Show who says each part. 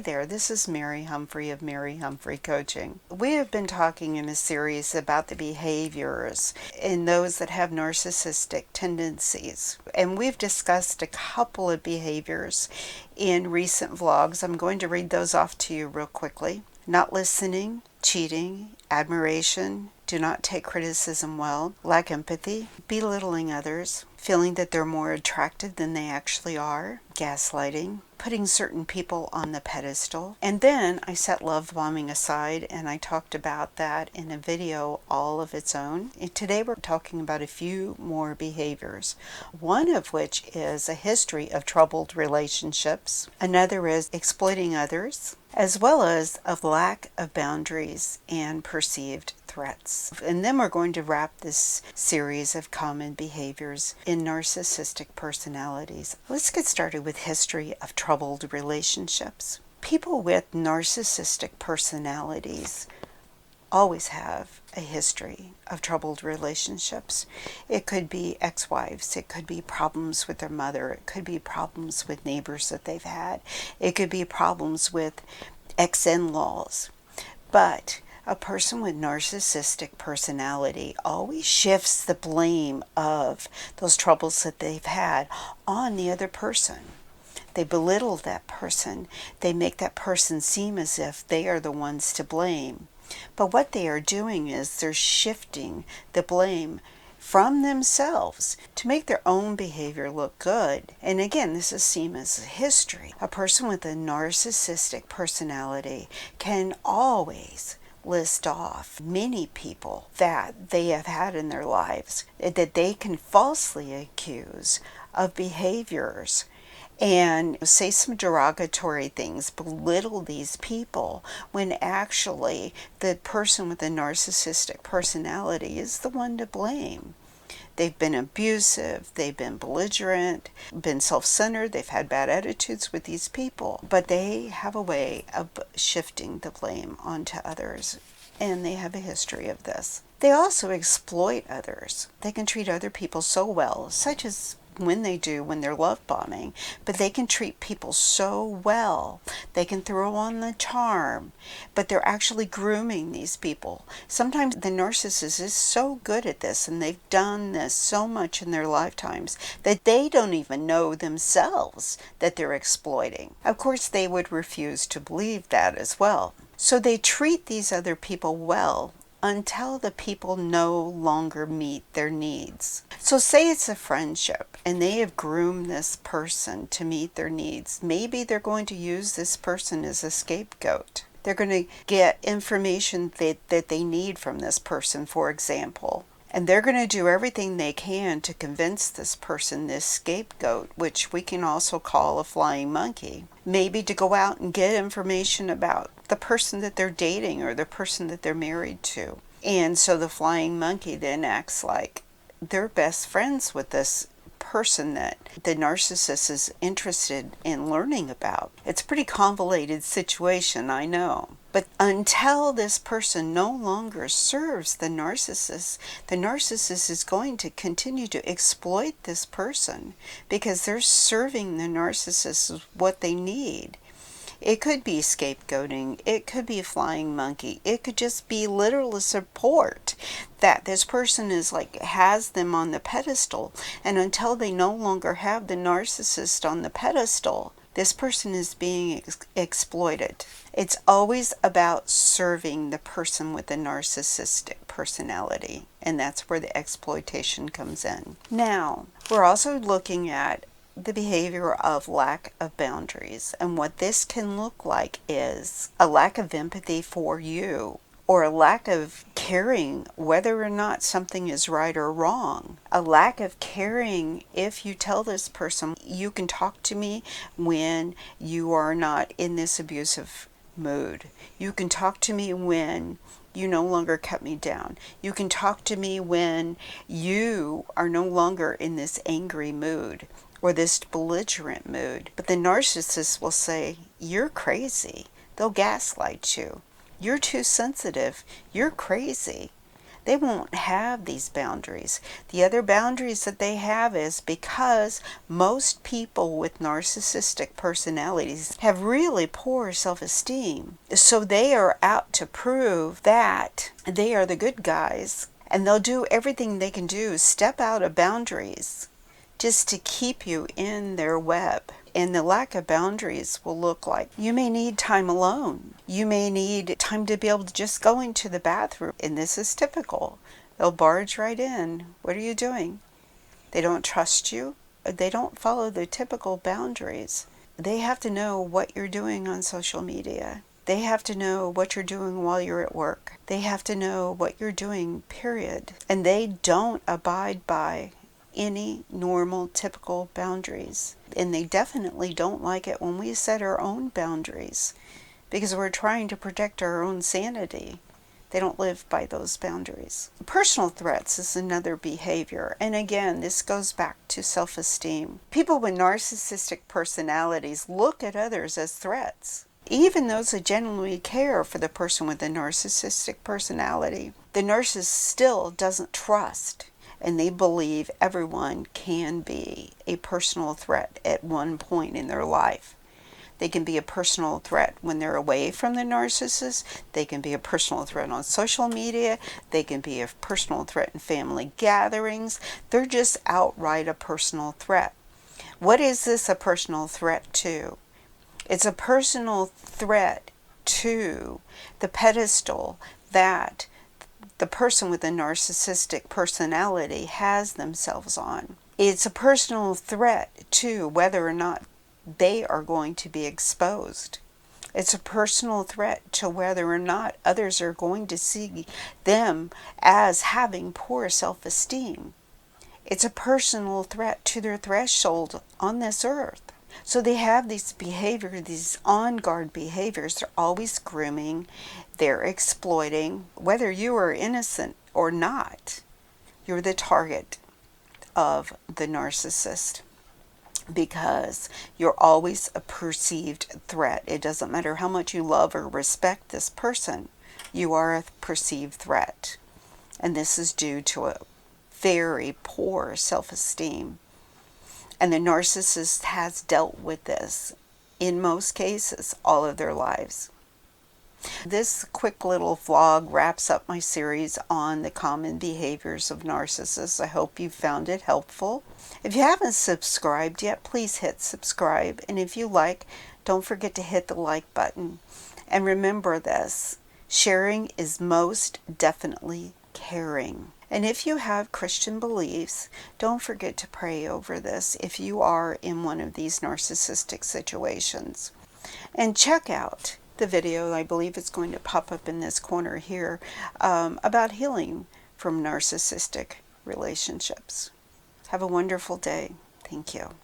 Speaker 1: there, this is Mary Humphrey of Mary Humphrey Coaching. We have been talking in a series about the behaviors in those that have narcissistic tendencies. And we've discussed a couple of behaviors in recent vlogs. I'm going to read those off to you real quickly. Not listening, cheating, admiration, do not take criticism well, lack empathy, belittling others, feeling that they're more attractive than they actually are, gaslighting, putting certain people on the pedestal. And then I set love bombing aside, and I talked about that in a video all of its own. And today we're talking about a few more behaviors, one of which is a history of troubled relationships. Another is exploiting others, as well as of lack of boundaries and perceived threats. And then we're going to wrap this series of common behaviors in narcissistic personalities. Let's get started with history of troubled relationships. People with narcissistic personalities always have a history of troubled relationships. It could be ex-wives, it could be problems with their mother, it could be problems with neighbors that they've had, it could be problems with ex-in-laws. But a person with narcissistic personality always shifts the blame of those troubles that they've had on the other person. They belittle that person. They make that person seem as if they are the ones to blame. But what they are doing is they're shifting the blame from themselves to make their own behavior look good. And again, this is seen as history. A person with a narcissistic personality can always list off many people that they have had in their lives that they can falsely accuse of behaviors and say some derogatory things, belittle these people, when actually the person with a narcissistic personality is the one to blame. They've been abusive, they've been belligerent, been self-centered, they've had bad attitudes with these people, but they have a way of shifting the blame onto others, and they have a history of this. They also exploit others. They can treat other people so well, such as when they're love bombing, but they can treat people so well. They can throw on the charm, but they're actually grooming these people. Sometimes the narcissist is so good at this, and they've done this so much in their lifetimes, that they don't even know themselves that they're exploiting. Of course, they would refuse to believe that as well. So they treat these other people well until the people no longer meet their needs. So say it's a friendship and they have groomed this person to meet their needs. Maybe they're going to use this person as a scapegoat. They're going to get information that they need from this person, for example. And they're going to do everything they can to convince this person, this scapegoat, which we can also call a flying monkey, maybe to go out and get information about the person that they're dating or the person that they're married to. And so the flying monkey then acts like they're best friends with this person that the narcissist is interested in learning about. It's a pretty convoluted situation, I know. But until this person no longer serves the narcissist is going to continue to exploit this person because they're serving the narcissist what they need. It could be scapegoating, it could be flying monkey, it could just be literal support that this person has them on the pedestal, and until they no longer have the narcissist on the pedestal, this person is being exploited. It's always about serving the person with a narcissistic personality, and that's where the exploitation comes in. Now, we're also looking at the behavior of lack of boundaries, and what this can look like is a lack of empathy for you, or a lack of caring whether or not something is right or wrong, a lack of caring if you tell this person, you can talk to me when you are not in this abusive mood, you can talk to me when you no longer cut me down, you can talk to me when you are no longer in this angry mood or this belligerent mood. But the narcissist will say, you're crazy. They'll gaslight you. You're too sensitive. You're crazy. They won't have these boundaries. The other boundaries that they have is because most people with narcissistic personalities have really poor self-esteem. So they are out to prove that they are the good guys, and they'll do everything they can do, step out of boundaries, just to keep you in their web. And the lack of boundaries will look like you may need time alone. You may need time to be able to just go into the bathroom. And this is typical. They'll barge right in. What are you doing? They don't trust you. They don't follow the typical boundaries. They have to know what you're doing on social media. They have to know what you're doing while you're at work. They have to know what you're doing, period. And they don't abide by any normal, typical boundaries. And they definitely don't like it when we set our own boundaries, because we're trying to protect our own sanity. They don't live by those boundaries. Personal threats is another behavior. And again, this goes back to self-esteem. People with narcissistic personalities look at others as threats. Even those who genuinely care for the person with a narcissistic personality, the narcissist still doesn't trust, and they believe everyone can be a personal threat at one point in their life. They can be a personal threat when they're away from the narcissist. They can be a personal threat on social media. They can be a personal threat in family gatherings. They're just outright a personal threat. What is this a personal threat to? It's a personal threat to the pedestal that the person with a narcissistic personality has themselves on. It's a personal threat to whether or not they are going to be exposed. It's a personal threat to whether or not others are going to see them as having poor self-esteem. It's a personal threat to their threshold on this earth. So they have these behaviors, these on-guard behaviors. They're always grooming. They're exploiting. Whether you are innocent or not, you're the target of the narcissist, because you're always a perceived threat. It doesn't matter how much you love or respect this person, you are a perceived threat. And this is due to a very poor self-esteem. And the narcissist has dealt with this, in most cases, all of their lives. This quick little vlog wraps up my series on the common behaviors of narcissists. I hope you found it helpful. If you haven't subscribed yet, please hit subscribe. And if you like, don't forget to hit the like button. And remember this, sharing is most definitely caring. And if you have Christian beliefs, don't forget to pray over this if you are in one of these narcissistic situations. And check out the video, I believe it's going to pop up in this corner here, about healing from narcissistic relationships. Have a wonderful day. Thank you.